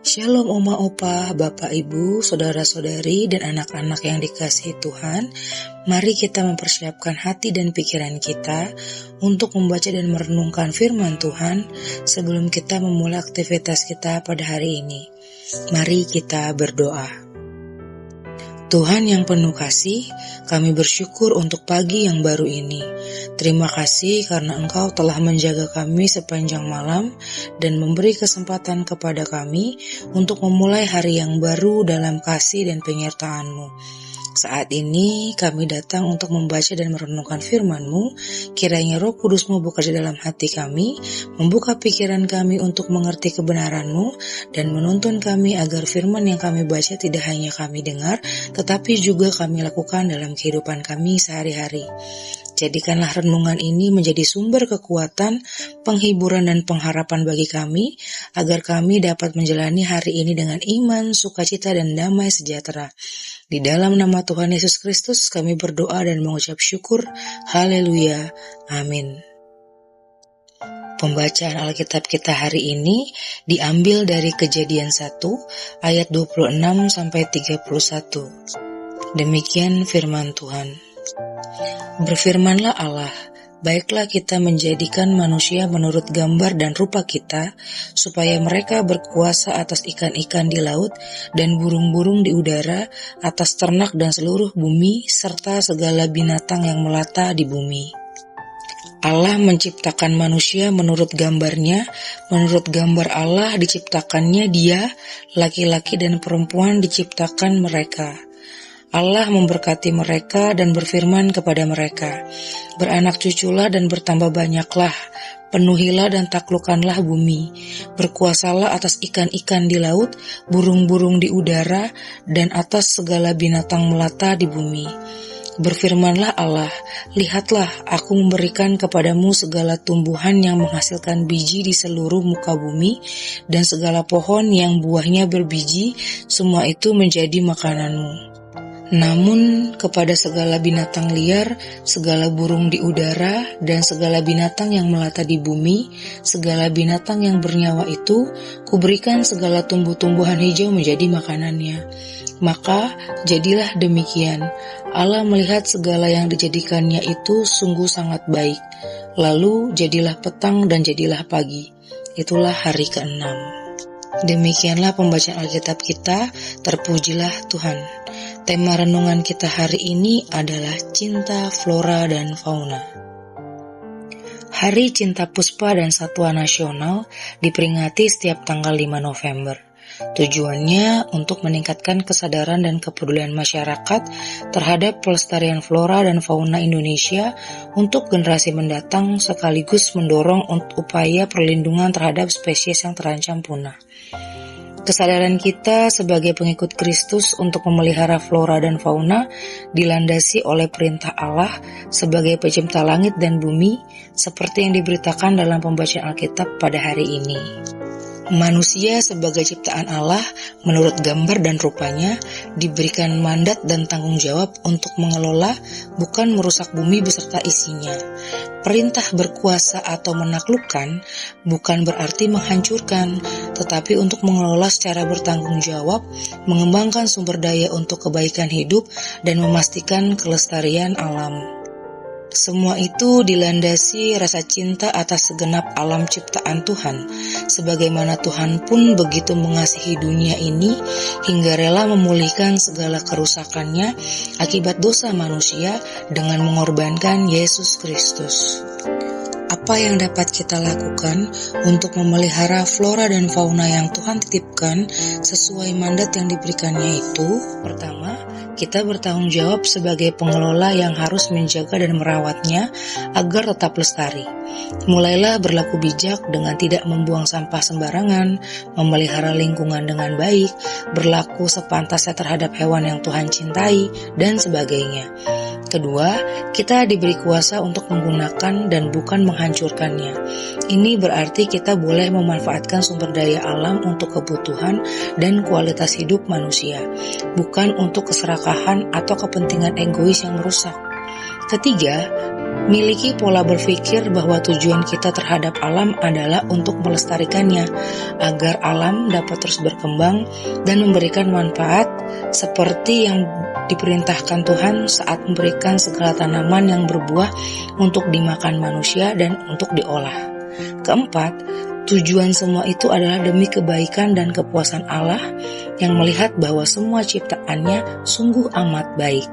Shalom Oma Opa, Bapak Ibu, Saudara-saudari, dan anak-anak yang dikasihi Tuhan. Mari kita mempersiapkan hati dan pikiran kita untuk membaca dan merenungkan firman Tuhan sebelum kita memulai aktivitas kita pada hari ini. Mari kita berdoa. Tuhan yang penuh kasih, kami bersyukur untuk pagi yang baru ini. Terima kasih karena Engkau telah menjaga kami sepanjang malam dan memberi kesempatan kepada kami untuk memulai hari yang baru dalam kasih dan penyertaan-Mu. Saat ini kami datang untuk membaca dan merenungkan firman-Mu. Kiranya Roh Kudus-Mu bekerja dalam hati kami, membuka pikiran kami untuk mengerti kebenaran-Mu, dan menuntun kami agar firman yang kami baca tidak hanya kami dengar, tetapi juga kami lakukan dalam kehidupan kami sehari-hari. Jadikanlah renungan ini menjadi sumber kekuatan, penghiburan dan pengharapan bagi kami, agar kami dapat menjalani hari ini dengan iman, sukacita dan damai sejahtera. Di dalam nama Tuhan Yesus Kristus kami berdoa dan mengucap syukur. Haleluya. Amin. Pembacaan Alkitab kita hari ini diambil dari Kejadian 1 ayat 26 sampai 31. Demikian firman Tuhan. Berfirmanlah Allah, baiklah kita menjadikan manusia menurut gambar dan rupa kita, supaya mereka berkuasa atas ikan-ikan di laut dan burung-burung di udara, atas ternak dan seluruh bumi, serta segala binatang yang melata di bumi. Allah menciptakan manusia menurut gambarnya, menurut gambar Allah diciptakannya dia, laki-laki dan perempuan diciptakan mereka. Allah memberkati mereka dan berfirman kepada mereka, beranak cuculah dan bertambah banyaklah, penuhilah dan taklukkanlah bumi, berkuasalah atas ikan-ikan di laut, burung-burung di udara, dan atas segala binatang melata di bumi. Berfirmanlah Allah, lihatlah aku memberikan kepadamu segala tumbuhan yang menghasilkan biji di seluruh muka bumi, dan segala pohon yang buahnya berbiji, semua itu menjadi makananmu. Namun kepada segala binatang liar, segala burung di udara, dan segala binatang yang melata di bumi, segala binatang yang bernyawa itu, kuberikan segala tumbuh-tumbuhan hijau menjadi makanannya. Maka jadilah demikian. Allah melihat segala yang dijadikannya itu sungguh sangat baik. Lalu jadilah petang dan jadilah pagi. Itulah hari ke-6. Demikianlah pembacaan Alkitab kita. Terpujilah Tuhan. Tema renungan kita hari ini adalah cinta flora dan fauna. Hari Cinta Puspa dan Satwa Nasional diperingati setiap tanggal 5 November. Tujuannya untuk meningkatkan kesadaran dan kepedulian masyarakat terhadap pelestarian flora dan fauna Indonesia untuk generasi mendatang, sekaligus mendorong upaya perlindungan terhadap spesies yang terancam punah. Kesadaran kita sebagai pengikut Kristus untuk memelihara flora dan fauna dilandasi oleh perintah Allah sebagai pencipta langit dan bumi, seperti yang diberitakan dalam pembacaan Alkitab pada hari ini. Manusia sebagai ciptaan Allah menurut gambar dan rupanya diberikan mandat dan tanggung jawab untuk mengelola, bukan merusak bumi beserta isinya. Perintah berkuasa atau menaklukkan bukan berarti menghancurkan, tetapi untuk mengelola secara bertanggung jawab, mengembangkan sumber daya untuk kebaikan hidup, dan memastikan kelestarian alam. Semua itu dilandasi rasa cinta atas segenap alam ciptaan Tuhan, sebagaimana Tuhan pun begitu mengasihi dunia ini hingga rela memulihkan segala kerusakannya akibat dosa manusia dengan mengorbankan Yesus Kristus. Apa yang dapat kita lakukan untuk memelihara flora dan fauna yang Tuhan titipkan sesuai mandat yang diberikannya itu? Pertama, kita bertanggung jawab sebagai pengelola yang harus menjaga dan merawatnya agar tetap lestari. Mulailah berlaku bijak dengan tidak membuang sampah sembarangan, memelihara lingkungan dengan baik, berlaku sepantasnya terhadap hewan yang Tuhan cintai, dan sebagainya. Kedua, kita diberi kuasa untuk menggunakan dan bukan menghancurkannya. Ini berarti kita boleh memanfaatkan sumber daya alam untuk kebutuhan dan kualitas hidup manusia, bukan untuk keserakahan atau kepentingan egois yang merusak. Ketiga, Miliki pola berpikir bahwa tujuan kita terhadap alam adalah untuk melestarikannya, agar alam dapat terus berkembang dan memberikan manfaat seperti yang diperintahkan Tuhan saat memberikan segala tanaman yang berbuah untuk dimakan manusia dan untuk diolah. Keempat, tujuan semua itu adalah demi kebaikan dan kepuasan Allah yang melihat bahwa semua ciptaannya sungguh amat baik.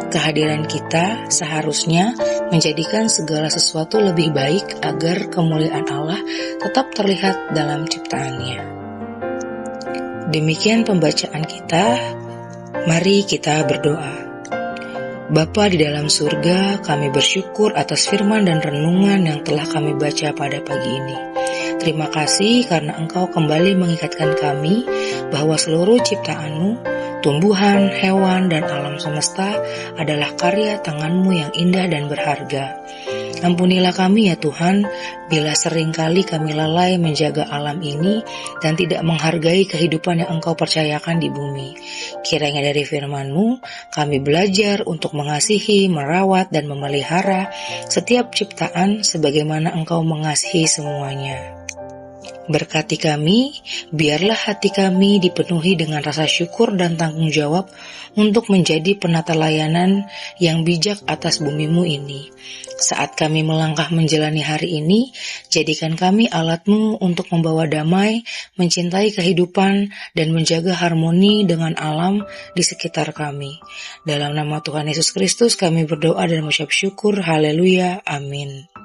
Kehadiran kita seharusnya menjadikan segala sesuatu lebih baik agar kemuliaan Allah tetap terlihat dalam ciptaannya. Demikian pembacaan kita. Mari kita berdoa. Bapa di dalam surga, kami bersyukur atas firman dan renungan yang telah kami baca pada pagi ini. Terima kasih karena Engkau kembali mengikatkan kami bahwa seluruh ciptaan-Mu, tumbuhan, hewan, dan alam semesta adalah karya tangan-Mu yang indah dan berharga. Ampunilah kami ya Tuhan, bila seringkali kami lalai menjaga alam ini dan tidak menghargai kehidupan yang Engkau percayakan di bumi. Kiranya dari firman-Mu, kami belajar untuk mengasihi, merawat, dan memelihara setiap ciptaan sebagaimana Engkau mengasihi semuanya. Berkati kami, biarlah hati kami dipenuhi dengan rasa syukur dan tanggung jawab untuk menjadi penata layanan yang bijak atas bumi-Mu ini. Saat kami melangkah menjalani hari ini, jadikan kami alat-Mu untuk membawa damai, mencintai kehidupan, dan menjaga harmoni dengan alam di sekitar kami. Dalam nama Tuhan Yesus Kristus kami berdoa dan mengucap syukur. Haleluya. Amin.